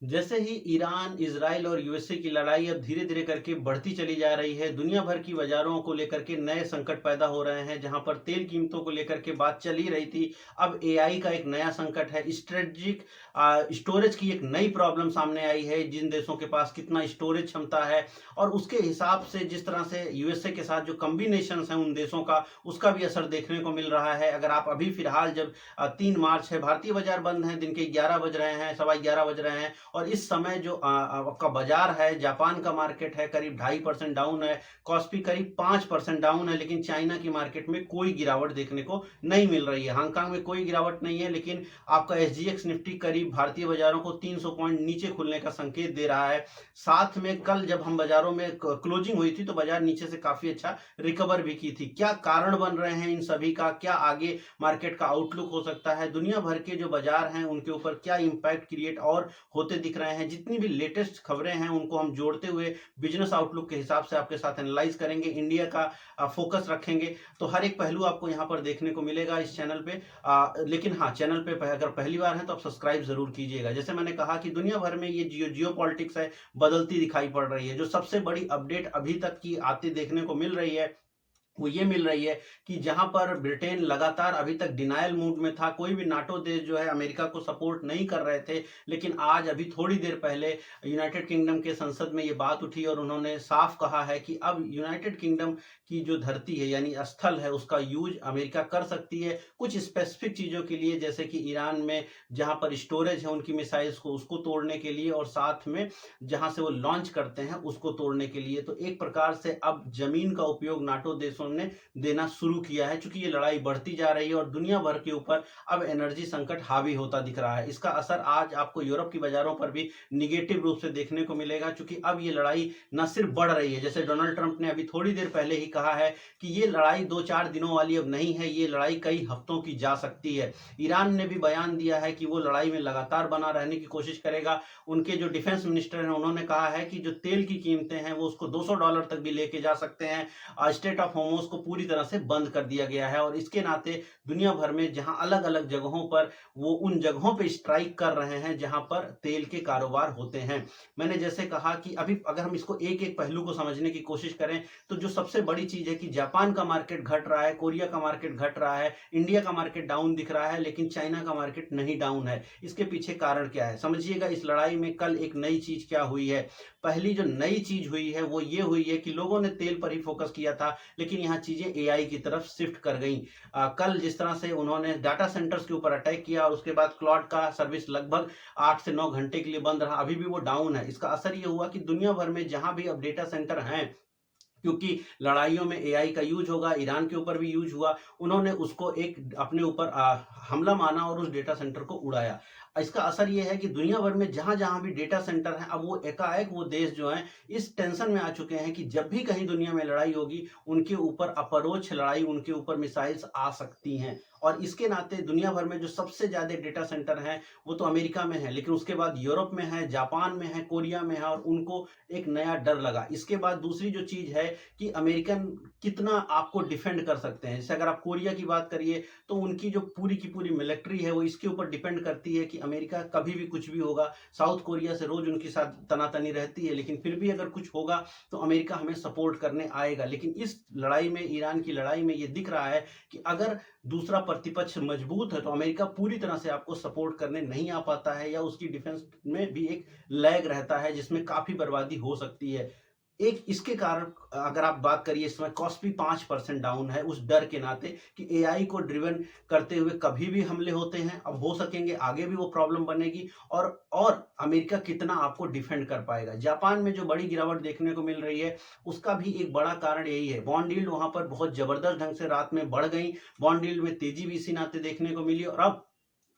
जैसे ही Iran, Israel और USA की लड़ाई अब धीरे-धीरे करके बढ़ती चली जा रही है, दुनिया भर की बाज़ारों को लेकर के नए संकट पैदा हो रहे हैं, जहाँ पर तेल कीमतों को लेकर के बात चल ही रही थी। अब एआई का एक नया संकट है, स्ट्रेटजिक स्टोरेज की एक नई प्रॉब्लम सामने आई है, जिन देशों के पास कितना स्टोरेज क्षमता है और उसके हिसाब से जिस तरह से यूएसए के साथ जो कॉम्बिनेशंस हैं उन देशों का, उसका भी असर देखने को मिल रहा है। अगर आप अभी फ़िलहाल जब 3 मार्च है, भारतीय बाज़ार बंद हैं, दिन के 11 बज रहे हैं, सवा 11 बज रहे हैं और इस समय जो आपका बाजार है, जापान का मार्केट है करीब 2.5% डाउन है, कॉस्पी करीब 5% डाउन है, लेकिन चाइना की मार्केट में कोई गिरावट देखने को नहीं मिल रही है। हांगकांग में कोई गिरावट नहीं है, लेकिन आपका एसजीएक्स निफ्टी करीब भारतीय बाजारों को 300 पॉइंट नीचे खुलने का संकेत दे रहा है। साथ में कल जब हम बाजारों में क्लोजिंग हुई थी तो बाजार नीचे से काफी अच्छा रिकवर भी की थी। क्या कारण बन रहे हैं इन सभी का? क्या आगे मार्केट का आउटलुक हो सकता है? दुनिया भर के जो बाजार हैं उनके ऊपर क्या इंपैक्ट क्रिएट और होते दिख रहे हैं? जितनी भी लेटेस्ट खबरें हैं उनको हम जोड़ते हुए बिजनेस आउटलुक के हिसाब से आपके साथ एनालाइज करेंगे, इंडिया का फोकस रखेंगे। तो हर एक पहलू आपको यहाँ पर देखने को मिलेगा इस चैनल पे। लेकिन हाँ, चैनल पे अगर पहली बार है तो आप सब्सक्राइब जरूर कीजिएगा। जैसे मैंने कहा कि दुनिया भर में ये जियो पॉलिटिक्स है, बदलती दिखाई पड़ रही है। जो सबसे बड़ी अपडेट अभी तक की आती देखने को मिल रही है वो ये मिल रही है कि जहां पर ब्रिटेन लगातार अभी तक डिनायल मूड में था, कोई भी नाटो देश जो है अमेरिका को सपोर्ट नहीं कर रहे थे, लेकिन आज अभी थोड़ी देर पहले यूनाइटेड किंगडम के संसद में ये बात उठी और उन्होंने साफ कहा है कि अब यूनाइटेड किंगडम की जो धरती है यानी स्थल है उसका यूज अमेरिका कर सकती है कुछ स्पेसिफिक चीजों के लिए, जैसे कि ईरान में जहां पर स्टोरेज है उनकी मिसाइल्स को उसको तोड़ने के लिए और साथ में जहां से वो लॉन्च करते हैं उसको तोड़ने के लिए। तो एक प्रकार से अब जमीन का उपयोग नाटो देशों ने देना शुरू किया है, चूंकि ये लड़ाई बढ़ती जा रही है और दुनिया भर के ऊपर अब एनर्जी संकट हावी होता दिख रहा है। इसका असर आज आपको यूरोप की बाजारों पर भी निगेटिव रूप से देखने को मिलेगा, चूंकि अब ये लड़ाई न सिर्फ बढ़ रही है, जैसे डोनाल्ड ट्रंप ने अभी थोड़ी देर पहले ही कहा है कि ये लड़ाई 2-4 दिनों वाली अब नहीं है, ये लड़ाई कई हफ्तों की जा सकती है। ईरान ने भी बयान दिया है कि वो लड़ाई में लगातार बना रहने की कोशिश करेगा। उनके जो डिफेंस मिनिस्टर हैं उन्होंने कहा है कि जो तेल की कीमतें हैं वो उसको $200 तक भी लेके जा सकते हैं। स्टेट ऑफ होमोस को पूरी तरह से बंद कर दिया गया है और इसके नाते दुनिया भर में जहां अलग अलग जगहों पर वो उन जगहों पे स्ट्राइक कर रहे हैं जहां पर तेल के कारोबार होते हैं। मैंने जैसे कहा कि अभी अगर हम इसको एक एक पहलू को समझने की कोशिश करें तो जो सबसे बड़ी चीज है कि जापान का मार्केट घट रहा है, कोरिया का मार्केट घट रहा है, इंडिया का मार्केट डाउन दिख रहा है, लेकिन चाइना का मार्केट नहीं डाउन है। इसके पीछे कारण क्या है समझिएगा। इस लड़ाई में कल एक नई चीज क्या हुई है? पहली जो नई चीज हुई है वो ये हुई है कि लोगों ने तेल पर ही फोकस किया था, लेकिन यहाँ चीजें एआई की तरफ शिफ्ट कर गई। कल जिस तरह से उन्होंने डाटा सेंटर्स के ऊपर अटैक किया और उसके बाद क्लाउड का सर्विस लगभग 8 से 9 घंटे के लिए बंद रहा, अभी भी वो डाउन है। इसका असर ये हुआ कि दुनिया भर में जहां भी अब डेटा सेंटर हैं, क्योंकि लड़ाइयों में एआई का यूज होगा, ईरान के ऊपर भी यूज हुआ, उन्होंने उसको एक अपने ऊपर हमला माना और उस डेटा सेंटर को उड़ाया। इसका असर ये है कि दुनिया भर में जहां जहां भी डेटा सेंटर हैं, अब वो एकाएक वो देश जो हैं इस टेंशन में आ चुके हैं कि जब भी कहीं दुनिया में लड़ाई होगी उनके ऊपर अपरोक्ष लड़ाई, उनके ऊपर मिसाइल्स आ सकती हैं। और इसके नाते दुनिया भर में जो सबसे ज्यादा डेटा सेंटर हैं वो तो अमेरिका में है, लेकिन उसके बाद यूरोप में है, जापान में है, कोरिया में है और उनको एक नया डर लगा। इसके बाद दूसरी जो चीज है कि अमेरिकन कितना आपको डिफेंड कर सकते हैं। जैसे अगर आप कोरिया की बात करिए तो उनकी जो पूरी की पूरी मिलिट्री है वो इसके ऊपर डिपेंड करती है कि अमेरिका कभी भी कुछ भी होगा। साउथ कोरिया से रोज उनके साथ तनातनी रहती है, लेकिन फिर भी अगर कुछ होगा तो अमेरिका हमें सपोर्ट करने आएगा। लेकिन इस लड़ाई में, ईरान की लड़ाई में ये दिख रहा है कि अगर दूसरा प्रतिपक्ष मजबूत है तो अमेरिका पूरी तरह से आपको सपोर्ट करने नहीं आ पाता है, या उसकी डिफेंस में भी एक लैग रहता है जिसमें काफी बर्बादी हो सकती है। एक इसके कारण अगर आप बात करिए, इस समय कॉस्ट भी 5% डाउन है उस डर के नाते कि एआई को ड्रिवन करते हुए कभी भी हमले होते हैं, अब हो सकेंगे, आगे भी वो प्रॉब्लम बनेगी। और अमेरिका कितना आपको डिफेंड कर पाएगा। जापान में जो बड़ी गिरावट देखने को मिल रही है उसका भी एक बड़ा कारण यही है। बॉन्ड यील्ड वहां पर बहुत जबरदस्त ढंग से रात में बढ़ गई, बॉन्ड यील्ड में तेजी भी इसी नाते देखने को मिली और अब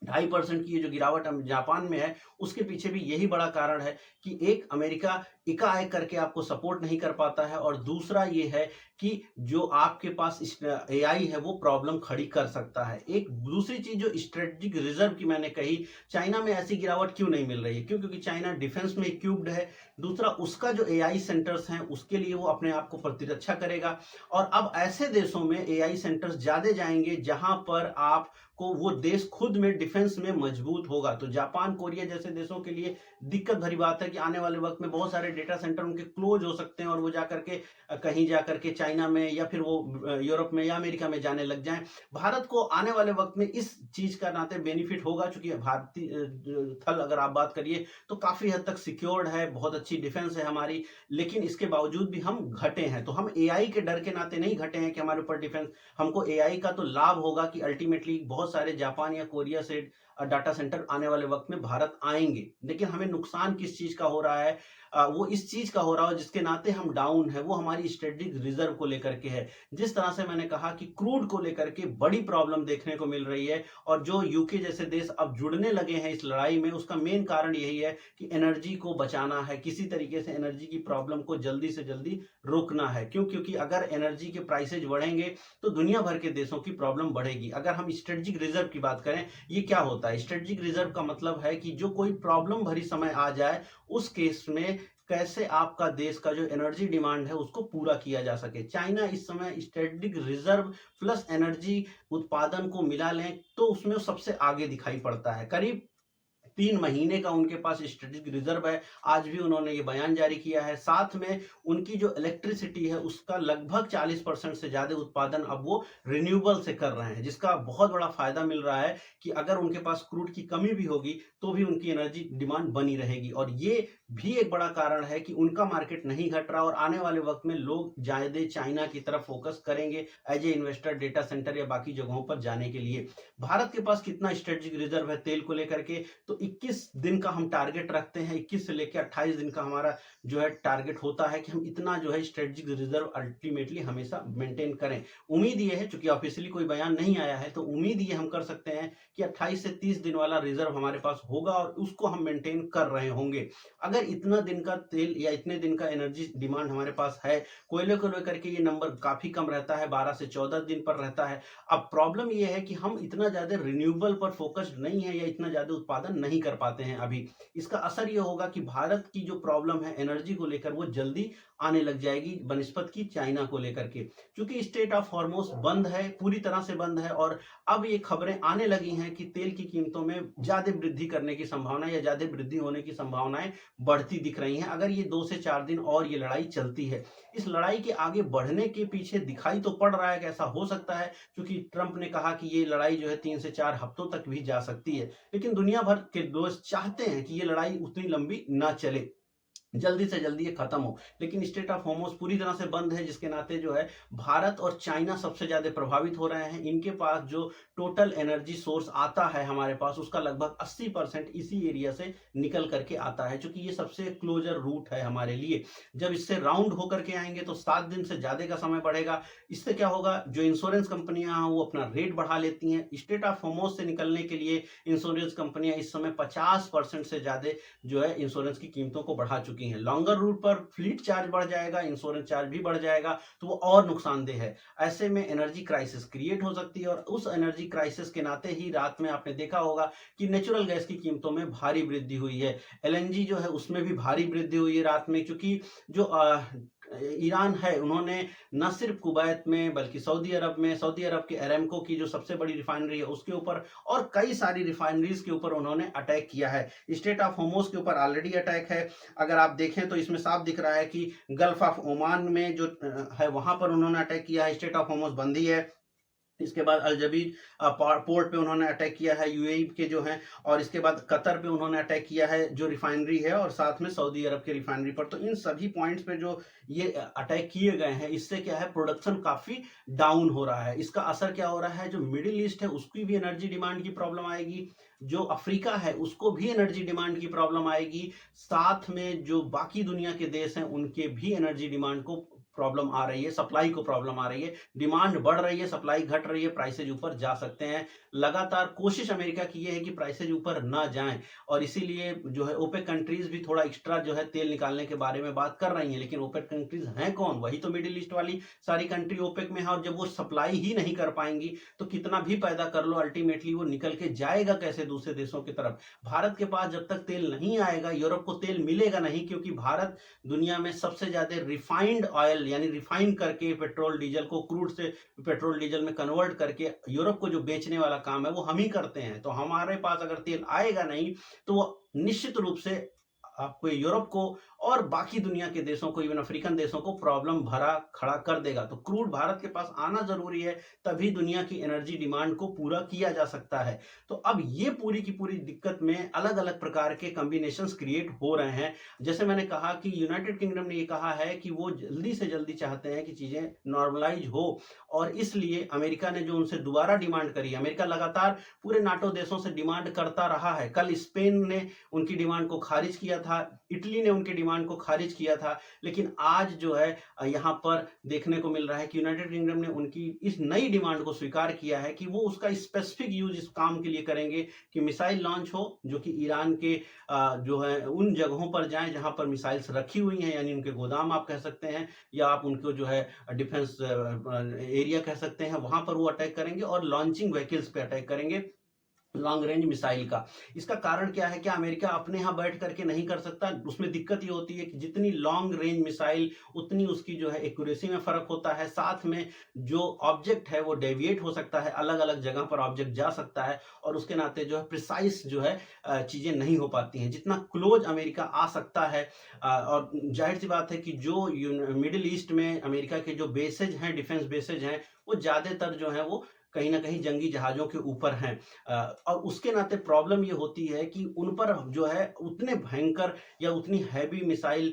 2.5% की ये जो गिरावट जापान में है उसके पीछे भी यही बड़ा कारण है कि एक अमेरिका एकाएक करके आपको सपोर्ट नहीं कर पाता है और दूसरा ये है कि जो आपके पास एआई है वो प्रॉब्लम खड़ी कर सकता है। एक दूसरी चीज जो स्ट्रेटेजिक रिजर्व की मैंने कही, चाइना में ऐसी गिरावट क्यों नहीं मिल रही है? क्योंकि चाइना डिफेंस में इक्विप्ड है। दूसरा, उसका जो एआई सेंटर्स हैं उसके लिए वो अपने आप को प्रतिरक्षा करेगा। और अब ऐसे देशों में एआई सेंटर्स ज्यादा जाएंगे जहां पर आप को वो देश खुद में डिफेंस में मजबूत होगा। तो जापान, कोरिया जैसे देशों के लिए दिक्कत भरी बात है कि आने वाले वक्त में बहुत सारे डेटा सेंटर उनके क्लोज हो सकते हैं और वो जाकर के कहीं जाकर के चाइना में या फिर वो यूरोप में या अमेरिका में जाने लग जाएं। भारत को आने वाले वक्त में इस चीज का नाते बेनिफिट होगा, चूंकि भारतीय थल अगर आप बात करिए तो काफी हद तक सिक्योर्ड है, बहुत अच्छी डिफेंस है हमारी, लेकिन इसके बावजूद भी हम घटे हैं। तो हम एआई के डर के नाते नहीं घटे हैं कि हमारे ऊपर डिफेंस, हमको एआई का तो लाभ होगा कि अल्टीमेटली बहुत सारे जापान या कोरिया से डाटा सेंटर आने वाले वक्त में भारत आएंगे। लेकिन हमें नुकसान किस चीज का हो रहा है, वो इस चीज का हो रहा है जिसके नाते हम डाउन है, वो हमारी स्ट्रेटेजिक रिजर्व को लेकर के है। जिस तरह से मैंने कहा कि क्रूड को लेकर के बड़ी प्रॉब्लम देखने को मिल रही है और जो यूके जैसे देश अब जुड़ने लगे हैं इस लड़ाई में, उसका मेन कारण यही है कि एनर्जी को बचाना है, किसी तरीके से एनर्जी की प्रॉब्लम को जल्दी से जल्दी रोकना है। क्यों? क्योंकि अगर एनर्जी के प्राइसेज बढ़ेंगे तो दुनिया भर के देशों की प्रॉब्लम बढ़ेगी। अगर हम स्ट्रेटेजिक रिजर्व की बात करें, ये क्या होता है? स्ट्रेटेजिक रिजर्व का मतलब है कि जो कोई प्रॉब्लम भरी समय आ जाए उस केस में कैसे आपका देश का जो एनर्जी डिमांड है उसको पूरा किया जा सके। चाइना इस समय स्ट्रेटेजिक रिजर्व प्लस एनर्जी उत्पादन को मिला लें तो उसमें सबसे आगे दिखाई पड़ता है। करीब 3 महीने का उनके पास स्ट्रेटेजिक रिजर्व है, आज भी उन्होंने ये बयान जारी किया है। साथ में उनकी जो इलेक्ट्रिसिटी है उसका लगभग 40% से ज्यादा उत्पादन अब वो रिन्यूएबल से कर रहे हैं, जिसका बहुत बड़ा फायदा मिल रहा है कि अगर उनके पास क्रूड की कमी भी होगी तो भी उनकी एनर्जी डिमांड बनी रहेगी। और ये भी एक बड़ा कारण है कि उनका मार्केट नहीं घट रहा और आने वाले वक्त में लोग ज्यादा चाइना की तरफ फोकस करेंगे as a investor data center या बाकी जगहों पर जाने के लिए। भारत के पास कितना स्ट्रेटेजिक रिजर्व है तेल को लेकर के? तो 21 दिन का हम टारगेट रखते हैं, 21 से लेकर 28 दिन का हमारा जो है टारगेट होता है कि हम इतना जो है स्ट्रेटेजिक रिजर्व अल्टीमेटली हमेशा मेंटेन करें। उम्मीद ये है, चूंकि ऑफिशियली कोई बयान नहीं आया है, तो उम्मीद ये हम कर सकते हैं कि 28 से 30 दिन वाला रिजर्व हमारे पास होगा और उसको हम मेंटेन कर रहे होंगे। अगर इतना दिन का तेल या इतने दिन का एनर्जी डिमांड हमारे पास है, कोयले को लेकर के ये नंबर काफी कम रहता है, 12 से 14 दिन पर रहता है। अब प्रॉब्लम ये है कि हम इतना ज्यादा रिन्यूएबल पर फोकस्ड नहीं है या इतना ज्यादा उत्पादन नहीं कर पाते हैं अभी। इसका असर ये होगा कि भारत की जो प्रॉब्लम है एनर्जी को लेकर वो जल्दी आने लग जाएगी बनिस्पत की चाइना को लेकर के। क्योंकि स्टेट ऑफ हॉर्मोस बंद है, पूरी तरह से बंद है और अब ये खबरें आने लगी हैं कि तेल की कीमतों में ज्यादा वृद्धि करने की संभावना या ज्यादा वृद्धि होने की संभावनाएं बढ़ती दिख रही हैं अगर ये 2 से 4 दिन और ये लड़ाई चलती है। इस लड़ाई के आगे बढ़ने के पीछे दिखाई तो पड़ रहा है कि ऐसा हो सकता है, क्योंकि ट्रंप ने कहा कि ये लड़ाई जो है 3 से 4 हफ्तों तक भी जा सकती है। लेकिन दुनिया भर के दोस्त चाहते हैं कि ये लड़ाई उतनी लंबी ना चले, जल्दी से जल्दी ये खत्म हो। लेकिन स्टेट ऑफ होमोस पूरी तरह से बंद है, जिसके नाते जो है भारत और चाइना सबसे ज्यादा प्रभावित हो रहे हैं। इनके पास जो टोटल एनर्जी सोर्स आता है हमारे पास, उसका लगभग 80% इसी एरिया से निकल करके आता है, क्योंकि ये सबसे क्लोजर रूट है हमारे लिए। जब इससे राउंड होकर के आएंगे तो 7 दिन से ज्यादा का समय बढ़ेगा। इससे क्या होगा, जो इंश्योरेंस कंपनियां हैं वो अपना रेट बढ़ा लेती हैं। स्टेट ऑफ होमोस से निकलने के लिए इंश्योरेंस कंपनियां इस समय 50% से ज्यादा जो है इंश्योरेंस की कीमतों को बढ़ा चुकी हैं। लॉन्गर रूट पर फ्लीट चार्ज बढ़ जाएगा, इंश्योरेंस चार्ज भी बढ़ जाएगा, तो वो और नुकसानदेह है। ऐसे में एनर्जी क्राइसिस क्रिएट हो सकती है और उस एनर्जी क्राइसिस के नाते ही रात में आपने देखा होगा कि नेचुरल गैस की कीमतों में भारी वृद्धि हुई है। एलएनजी जो है उसमें भी भारी वृद्धि हुई है रात में, क्योंकि जो ईरान है उन्होंने न सिर्फ कुवैत में बल्कि सऊदी अरब के अरामको की जो सबसे बड़ी रिफाइनरी है उसके ऊपर और कई सारी रिफाइनरीज के ऊपर उन्होंने अटैक किया है। स्टेट ऑफ होमोस के ऊपर ऑलरेडी अटैक है। अगर आप देखें तो इसमें साफ दिख रहा है कि गल्फ ऑफ ओमान में जो है वहां पर उन्होंने अटैक किया है। स्टेट ऑफ होमोस बंदी है। इसके बाद अलजबीर पोर्ट पे उन्होंने अटैक किया है यूएई के जो है, और इसके बाद कतर पे उन्होंने अटैक किया है जो रिफाइनरी है, और साथ में सऊदी अरब के रिफाइनरी पर। तो इन सभी पॉइंट्स पे जो ये अटैक किए गए हैं, इससे क्या है, प्रोडक्शन काफी डाउन हो रहा है। इसका असर क्या हो रहा है, जो मिडिल ईस्ट है उसकी भी एनर्जी डिमांड की प्रॉब्लम आएगी, जो अफ्रीका है उसको भी एनर्जी डिमांड की प्रॉब्लम आएगी, साथ में जो बाकी दुनिया के देश हैं उनके भी एनर्जी डिमांड को प्रॉब्लम आ रही है, सप्लाई को प्रॉब्लम आ रही है। डिमांड बढ़ रही है, सप्लाई घट रही है, प्राइसेज ऊपर जा सकते हैं। लगातार कोशिश अमेरिका की ये है कि प्राइसेज ऊपर ना जाएं, और इसीलिए जो है ओपेक कंट्रीज भी थोड़ा एक्स्ट्रा जो है तेल निकालने के बारे में बात कर रही हैं। लेकिन ओपेक कंट्रीज हैं कौन? वही तो मिडिल ईस्ट वाली सारी कंट्री ओपेक में है, और जब वो सप्लाई ही नहीं कर पाएंगी तो कितना भी पैदा कर लो अल्टीमेटली वो निकल के जाएगा कैसे दूसरे देशों की तरफ। भारत के पास जब तक तेल नहीं आएगा, यूरोप को तेल मिलेगा नहीं, क्योंकि भारत दुनिया में सबसे ज्यादा रिफाइंड ऑयल डीजल यानी रिफाइन करके पेट्रोल डीजल को क्रूड से पेट्रोल डीजल में कन्वर्ट करके यूरोप को जो बेचने वाला काम है वो हम ही करते हैं। तो हमारे पास अगर तेल आएगा नहीं तो वो निश्चित रूप से आपको यूरोप को और बाकी दुनिया के देशों को, इवन अफ्रीकन देशों को प्रॉब्लम भरा खड़ा कर देगा। तो क्रूड भारत के पास आना जरूरी है, तभी दुनिया की एनर्जी डिमांड को पूरा किया जा सकता है। तो अब ये पूरी की पूरी दिक्कत में अलग अलग प्रकार के कॉम्बिनेशंस क्रिएट हो रहे हैं। जैसे मैंने कहा कि यूनाइटेड किंगडम ने ये कहा है कि वो जल्दी से जल्दी चाहते हैं कि चीजें नॉर्मलाइज हो, और इसलिए अमेरिका ने जो उनसे दोबारा डिमांड करी, अमेरिका लगातार पूरे नाटो देशों से डिमांड करता रहा है। कल स्पेन ने उनकी डिमांड को खारिज किया था, इटली ने उनकी डिमांड को खारिज किया था, लेकिन आज जो है यहाँ पर देखने को मिल रहा है कि यूनाइटेड किंगडम ने उनकी इस नई डिमांड को स्वीकार किया है कि वो उसका स्पेसिफिक यूज इस काम के लिए करेंगे कि मिसाइल लॉन्च हो, जो कि ईरान के जो है उन जगहों पर जाएं जहां पर मिसाइल्स रखी हुई हैं, यानी उनके गोदाम आप कह सकते हैं, या आप उनको जो है डिफेंस एरिया कह सकते हैं, वहां पर वो अटैक करेंगे और लॉन्चिंग व्हीकल्स पे अटैक करेंगे लॉन्ग रेंज मिसाइल का। इसका कारण क्या है? क्या अमेरिका अपने यहां बैठ करके नहीं कर सकता? उसमें दिक्कत ये होती है कि जितनी लॉन्ग रेंज मिसाइल उतनी उसकी जो है एक्यूरेसी में फर्क होता है, साथ में जो ऑब्जेक्ट है वो डेविएट हो सकता है, अलग अलग जगह पर ऑब्जेक्ट जा सकता है, और उसके नाते जो है प्रिसाइज जो है चीजें नहीं हो पाती हैं जितना क्लोज अमेरिका आ सकता है। और जाहिर सी बात है कि जो मिडिल ईस्ट में अमेरिका के जो बेसेज हैं, डिफेंस बेसेज हैं, वो ज्यादातर जो है वो कहीं ना कहीं जंगी जहाजों के ऊपर हैं। और उसके नाते प्रॉब्लम ये होती है कि उन पर जो है उतने भयंकर या उतनी हैवी मिसाइल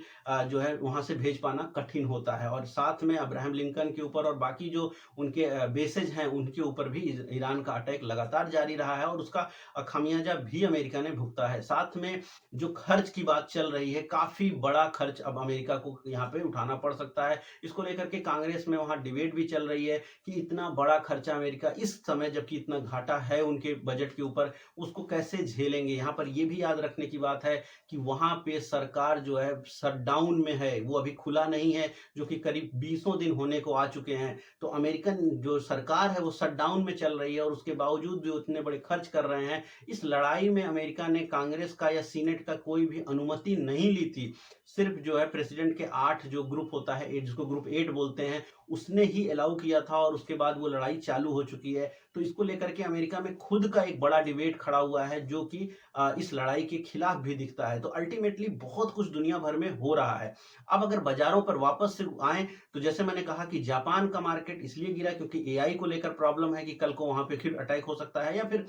जो है वहां से भेज पाना कठिन होता है। और साथ में अब्राहम लिंकन के ऊपर और बाकी जो उनके बेसेज हैं उनके ऊपर भी ईरान का अटैक लगातार जारी रहा है, और उसका खामियाजा भी अमेरिका ने भुगता है। साथ में जो खर्च की बात चल रही है, काफी बड़ा खर्च अब अमेरिका को यहाँ पे उठाना पड़ सकता है। इसको लेकर के कांग्रेस में वहां डिबेट भी चल रही है कि इतना बड़ा खर्चा अमेरिका इस समय, जबकि इतना घाटा है उनके बजट के ऊपर, उसको कैसे झेलेंगे। यहाँ पर यह भी याद रखने की बात है कि वहां पे सरकार जो है शटडाउन में है, वो अभी खुला नहीं है, जो कि करीब 20 दिन होने को आ चुके हैं। तो अमेरिकन जो सरकार है वो शटडाउन में चल रही है, और उसके बावजूद भी उतने बड़े खर्च कर रहे हैं। इस लड़ाई में अमेरिका ने कांग्रेस का या सीनेट का कोई भी अनुमति नहीं ली थी। सिर्फ जो है प्रेसिडेंट के 8 जो ग्रुप होता है, जिसको ग्रुप 8 बोलते हैं, उसने ही अलाउ किया था, और उसके बाद वो लड़ाई चालू हो चुकी है। तो इसको लेकर के अमेरिका में खुद का एक बड़ा डिबेट खड़ा हुआ है, जो कि इस लड़ाई के खिलाफ भी दिखता है। तो अल्टीमेटली बहुत कुछ दुनिया भर में हो रहा है। अब अगर बाजारों पर वापस से आए, तो जैसे मैंने कहा कि जापान का मार्केट इसलिए गिरा क्योंकि एआई को लेकर प्रॉब्लम है कि कल को वहां पे फिर अटैक हो सकता है, या फिर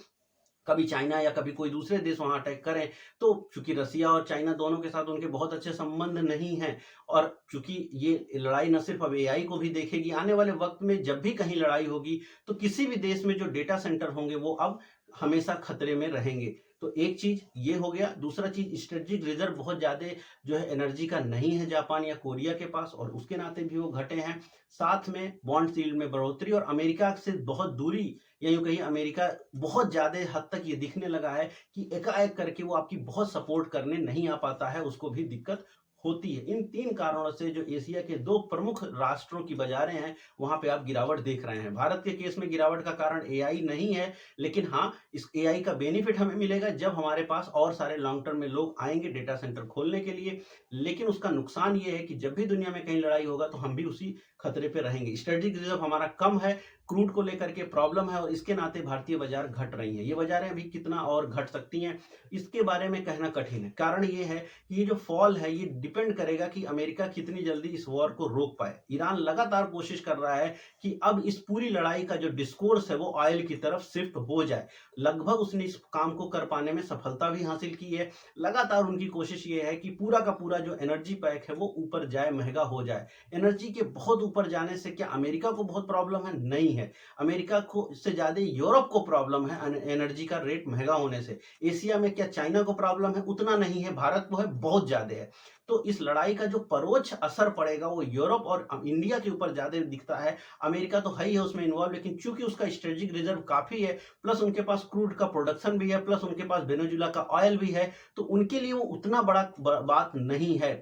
कभी चाइना या कभी कोई दूसरे देश वहां अटैक करें। तो चूंकि रसिया और चाइना दोनों के साथ उनके बहुत अच्छे संबंध नहीं हैं, और चूंकि ये लड़ाई न सिर्फ अब एआई को भी देखेगी, आने वाले वक्त में जब भी कहीं लड़ाई होगी तो किसी भी देश में जो डेटा सेंटर होंगे वो अब हमेशा खतरे में रहेंगे। तो एक चीज ये हो गया। दूसरा चीज, स्ट्रेटेजिक रिजर्व बहुत ज्यादा जो है एनर्जी का नहीं है जापान या कोरिया के पास, और उसके नाते भी वो घटे हैं। साथ में बॉन्ड यील्ड में बढ़ोतरी, और अमेरिका से बहुत दूरी, या यूं कहीं अमेरिका बहुत ज्यादा हद तक ये दिखने लगा है कि एकाएक करके वो आपकी बहुत सपोर्ट करने नहीं आ पाता है, उसको भी दिक्कत होती है। इन 3 कारणों से जो एशिया के 2 प्रमुख राष्ट्रों की बाजारें हैं वहां पे आप गिरावट देख रहे हैं। भारत के केस में गिरावट का कारण एआई नहीं है, लेकिन हाँ, इस एआई का बेनिफिट हमें मिलेगा जब हमारे पास और सारे लॉन्ग टर्म में लोग आएंगे डेटा सेंटर खोलने के लिए। लेकिन उसका नुकसान ये है कि जब भी दुनिया में कहीं लड़ाई होगा तो हम भी उसी खतरे पे रहेंगे। स्ट्रेटेजिक रिजर्व हमारा कम है, क्रूड को लेकर के प्रॉब्लम है, और इसके नाते भारतीय बाजार घट रही हैं। ये बाजारें भी कितना और घट सकती हैं, इसके बारे में कहना कठिन है। कारण ये है कि ये जो फॉल है ये डिपेंड करेगा कि अमेरिका कितनी जल्दी इस वॉर को रोक पाए। ईरान लगातार कोशिश कर रहा है कि अब इस पूरी लड़ाई का जो डिस्कोर्स है वो ऑयल की तरफ शिफ्ट हो जाए। लगभग उसने इस काम को कर पाने में सफलता भी हासिल की है। लगातार उनकी कोशिश ये है कि पूरा का पूरा जो एनर्जी पैक है वो ऊपर जाए, महंगा हो जाए। एनर्जी के बहुत ऊपर जाने से क्या अमेरिका को बहुत प्रॉब्लम है? नहीं है। अमेरिका को इससे ज्यादा यूरोप को प्रॉब्लम है एनर्जी का रेट महंगा होने से। एशिया में क्या चाइना को प्रॉब्लम है? उतना नहीं है। भारत को है, बहुत ज्यादा है। तो इस लड़ाई का जो परोक्ष असर पड़ेगा वो यूरोप और इंडिया के ऊपर ज्यादा दिखता है। अमेरिका तो है ही है उसमें इन्वॉल्व, लेकिन चूंकि उसका स्ट्रेटेजिक रिजर्व काफी है, प्लस उनके पास क्रूड का प्रोडक्शन भी है, प्लस उनके पास वेनेजुला का ऑयल भी है, तो उनके लिए वो उतना बड़ा बात नहीं है।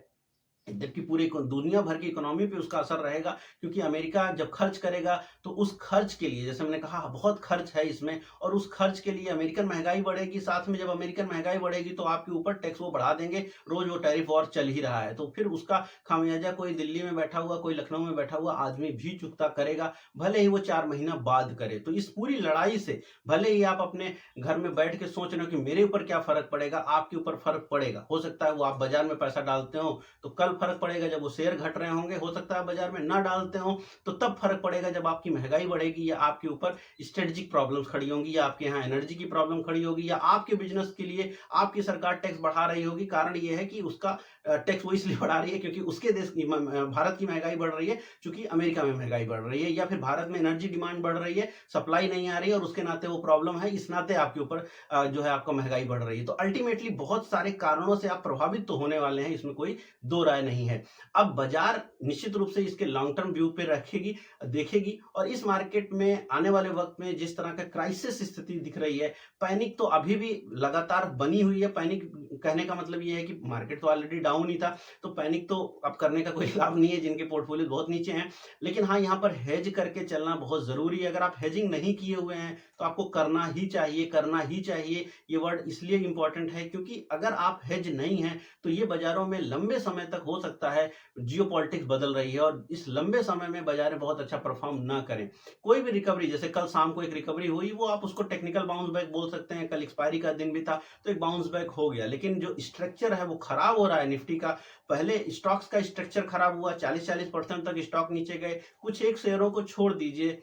जबकि पूरे दुनिया भर की इकोनॉमी पे उसका असर रहेगा, क्योंकि अमेरिका जब खर्च करेगा तो उस खर्च के लिए, जैसे मैंने कहा, बहुत खर्च है इसमें, और उस खर्च के लिए अमेरिकन महंगाई बढ़ेगी। साथ में जब अमेरिकन महंगाई बढ़ेगी तो आपके ऊपर टैक्स वो बढ़ा देंगे। रोज वो टैरिफ वॉर चल ही रहा है, तो फिर उसका खामियाजा कोई दिल्ली में बैठा हुआ, कोई लखनऊ में बैठा हुआ आदमी भी चुकता करेगा, भले ही वो 4 महीना बाद करे। तो इस पूरी लड़ाई से भले ही आप अपने घर में बैठ के सोच रहे हो कि मेरे ऊपर क्या फर्क पड़ेगा, आपके ऊपर फर्क पड़ेगा। हो सकता है वो आप बाजार में पैसा डालते हो तो कल फर्क पड़ेगा जब वो शेयर घट रहे होंगे, हो सकता है बाजार में ना डालते हो तो तब फर्क पड़ेगा जब आपकी महंगाई बढ़ेगी, या आपके ऊपर स्ट्रेटेजिक प्रॉब्लम्स खड़ी होंगी, या आपके यहाँ एनर्जी की प्रॉब्लम खड़ी होगी, या आपके बिजनेस के लिए आपकी सरकार टैक्स बढ़ा रही होगी। कारण ये है कि उसका टैक्स वो इसलिए बढ़ा रही है क्योंकि उसके देश की भारत की महंगाई बढ़ रही है, क्योंकि अमेरिका में महंगाई बढ़ रही है, या फिर भारत में एनर्जी डिमांड बढ़ रही है, सप्लाई नहीं आ रही है और उसके नाते वो प्रॉब्लम है, इस नाते आपके ऊपर जो है आपका महंगाई बढ़ रही है। तो अल्टीमेटली बहुत सारे कारणों से आप प्रभावित तो होने वाले हैं, इसमें कोई दो राय नहीं है। अब बाजार निश्चित रूप से इसके लॉन्ग टर्म व्यू पे रखेगी, देखेगी, और इस मार्केट में आने वाले वक्त में जिस तरह का क्राइसिस स्थिति दिख रही है, पैनिक तो अभी भी लगातार बनी हुई है। पैनिक कहने का मतलब ये है कि मार्केट तो ऑलरेडी डाउन ही था, तो पैनिक तो अब करने का कोई लाभ नहीं है जिनके पोर्टफोलियो बहुत नीचे हैं। लेकिन हाँ, यहाँ पर हेज करके चलना बहुत जरूरी है। अगर आप हेजिंग नहीं किए हुए हैं तो आपको करना ही चाहिए, करना ही चाहिए। ये वर्ड इसलिए इंपॉर्टेंट है क्योंकि अगर आप हेज नहीं हैं तो ये बाजारों में लंबे समय तक हो सकता है, जियोपॉलिटिक्स बदल रही है और इस लंबे समय में बाजारें बहुत अच्छा परफॉर्म ना करें। कोई भी रिकवरी, जैसे कल शाम को एक रिकवरी हुई, वो आप उसको टेक्निकल बाउंस बैक बोल सकते हैं। कल एक्सपायरी का दिन भी था तो एक बाउंस बैक हो गया, लेकिन जो स्ट्रक्चर है वो खराब हो रहा है निफ्टी का। पहले स्टॉक्स का स्ट्रक्चर खराब हुआ, 40-40% तक स्टॉक नीचे गए। कुछ एक शेयरों को छोड़ दीजिए,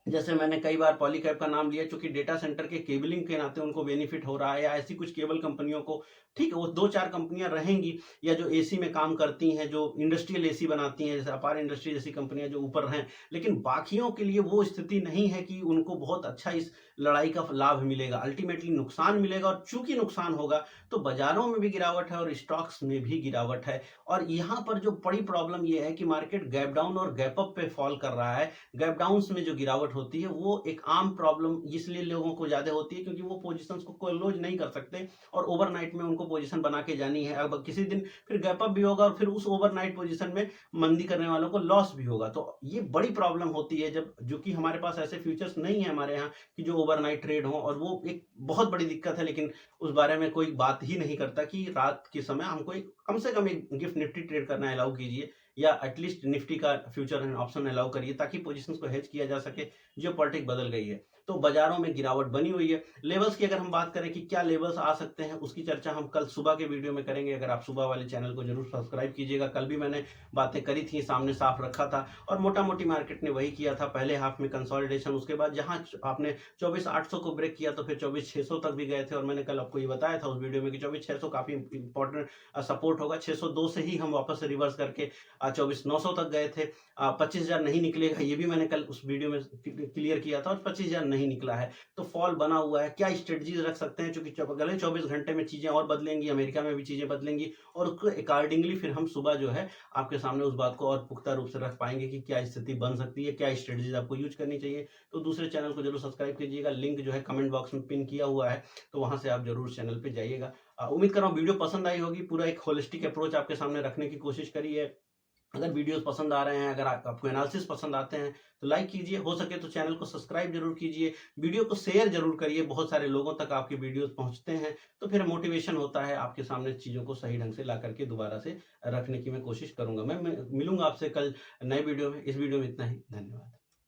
जैसे मैंने कई बार पॉलीकैब का नाम लिया, चूंकि डेटा सेंटर के केबलिंग के नाते उनको बेनिफिट हो रहा है, या ऐसी कुछ केबल कंपनियों को, ठीक है, वो 2-4 कंपनियां रहेंगी, या जो एसी में काम करती हैं, जो इंडस्ट्रियल एसी बनाती हैं, जैसे अपार इंडस्ट्री जैसी कंपनियां जो ऊपर हैं। लेकिन बाकियों के लिए वो स्थिति नहीं है कि उनको बहुत अच्छा इस लड़ाई का लाभ मिलेगा। अल्टीमेटली नुकसान मिलेगा, और चूंकि नुकसान होगा तो बाजारों में भी गिरावट है और स्टॉक्स में भी गिरावट है। और यहाँ पर जो बड़ी प्रॉब्लम यह है कि मार्केट गैप डाउन और गैप अप पे फॉल कर रहा है। गैप डाउन्स में जो गिरावट होती है वो एक आम प्रॉब्लम इसलिए लोगों को ज्यादा होती है क्योंकि वो पोजीशंस को क्लोज नहीं कर सकते, और ओवरनाइट में उनको पोजीशन बना के जानी है। अब किसी दिन फिर गैप अप भी होगा और फिर उस ओवरनाइट पोजीशन में मंदी करने वालों को लॉस भी होगा। तो ये बड़ी प्रॉब्लम होती है जब, जो कि हमारे पास ऐसे फ्यूचर्स नहीं है हमारे यहाँ कि जो ओवरनाइट ट्रेड हो, और वो एक बहुत बड़ी दिक्कत है। लेकिन उस बारे में कोई बात ही नहीं करता कि रात के समय हमको कम से कम एक गिफ्ट निफ्टी ट्रेड करना अलाउ कीजिए, या एटलीस्ट निफ्टी का फ्यूचर एंड ऑप्शन अलाउ करिए, ताकि पोजीशंस को हेज किया जा सके। जियोपॉलिटिक्स बदल गई है तो बाजारों में गिरावट बनी हुई है। लेवल्स की अगर हम बात करें कि क्या लेवल्स आ सकते हैं, उसकी चर्चा हम कल सुबह के वीडियो में करेंगे। अगर आप सुबह वाले चैनल को जरूर सब्सक्राइब कीजिएगा। कल भी मैंने बातें करी थी, सामने साफ रखा था, और मोटा मोटी मार्केट ने वही किया था। पहले हाफ में कंसोलिडेशन, उसके बाद जहां आपने 24,800 को ब्रेक किया तो फिर 24,600 तक भी गए थे, और मैंने कल आपको ये बताया था उस वीडियो में कि 24,600 काफी इंपॉर्टेंट सपोर्ट होगा। 602 से ही हम वापस रिवर्स करके 24,900 तक गए थे। 25,000 नहीं निकलेगा, ये भी मैंने कल उस वीडियो में क्लियर किया था, और 25,000 नहीं निकला है। तो फॉल बना हुआ है। क्या स्ट्रेटजीज रख सकते हैं, क्योंकि अगले 24 घंटे में चीजें और बदलेंगी, अमेरिका में भी चीजें बदलेंगी, और उसको अकॉर्डिंगली फिर हम सुबह जो है आपके सामने उस बात को और पुख्ता रूप से रख पाएंगे कि क्या स्थिति बन सकती है, क्या स्ट्रेटजीज आपको यूज करनी चाहिए। तो दूसरे चैनल को जरूर सब्सक्राइब कीजिएगा, लिंक जो है कमेंट बॉक्स में पिन किया हुआ है, तो वहां से आप जरूर चैनल पे जाइएगा। उम्मीद कर रहा हूँ वीडियो पसंद आई होगी। पूरा एक होलिस्टिक अप्रोच आपके सामने रखने की कोशिश करी है। अगर वीडियोस पसंद आ रहे हैं, अगर आपको एनालिसिस पसंद आते हैं तो लाइक कीजिए, हो सके तो चैनल को सब्सक्राइब जरूर कीजिए, वीडियो को शेयर जरूर करिए। बहुत सारे लोगों तक आपके वीडियोस पहुंचते हैं तो फिर मोटिवेशन होता है, आपके सामने चीज़ों को सही ढंग से ला करके दोबारा से रखने की मैं कोशिश करूंगा। मैं मिलूंगा आपसे कल नए वीडियो में। इस वीडियो में इतना ही, धन्यवाद।